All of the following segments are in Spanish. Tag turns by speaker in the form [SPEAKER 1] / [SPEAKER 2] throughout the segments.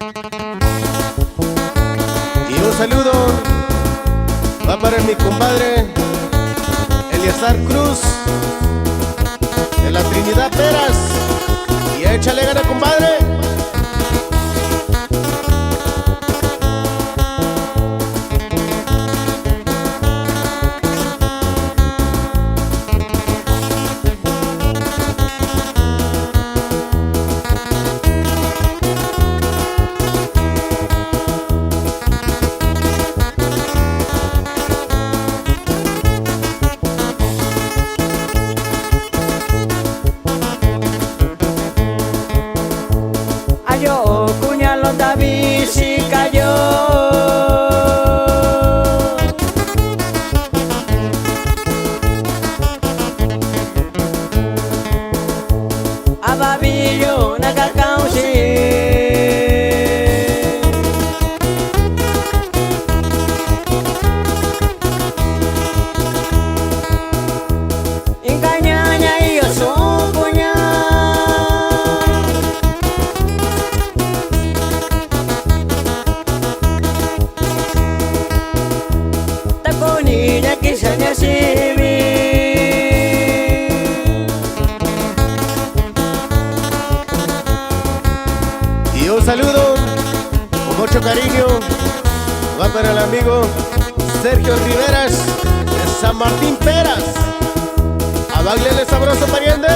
[SPEAKER 1] Y un saludo va para mi compadre Eliazar Cruz de la Trinidad Peras. Y échale gana, compadre.
[SPEAKER 2] Ayo puñalón David si cayó. Ababillo nakakausi. Ingkanya iyo sumpunya. Takoninya kisahnya Sibi.
[SPEAKER 1] Y un saludo con mucho cariño va para el amigo Sergio Riveras de San Martín Peras. A bailarle sabroso, pariente.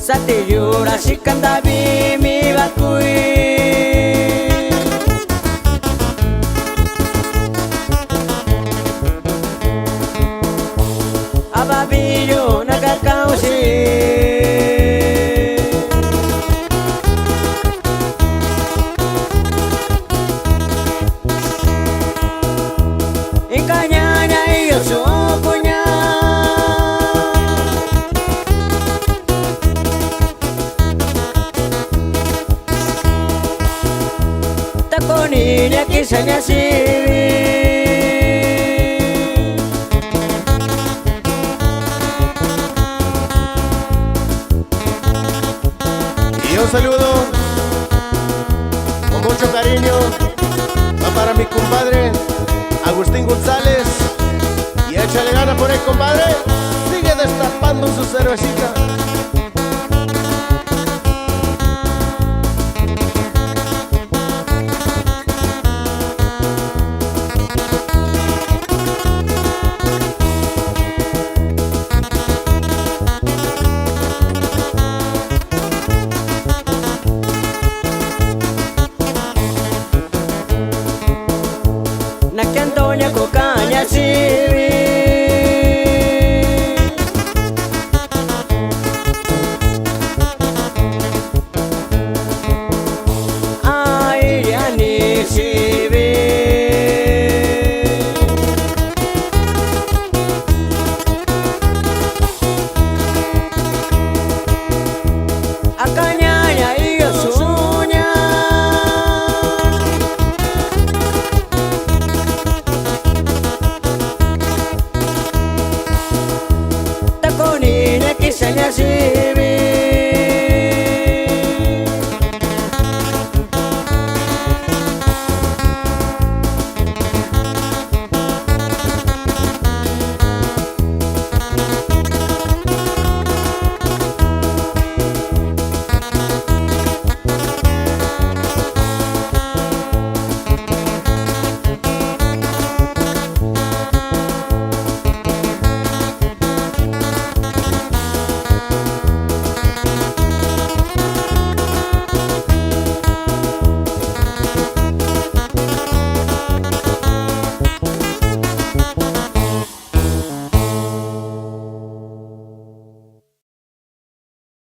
[SPEAKER 2] Sati jurasikan tabi mi bakui. Ababillo nakakausi. Ingkanya iyo sumpunya. Takoninya kisahnya Sibi.
[SPEAKER 1] Y un saludo con mucho cariño va para mi compadre Agustín González. Y échale gana por ahí, compadre. Sigue destapando su cervecita.
[SPEAKER 2] Nakiantonya kokanya Sibi. Ay yani Sibi. Akanya iyo sunya. Takoninya kisahnya Sibi.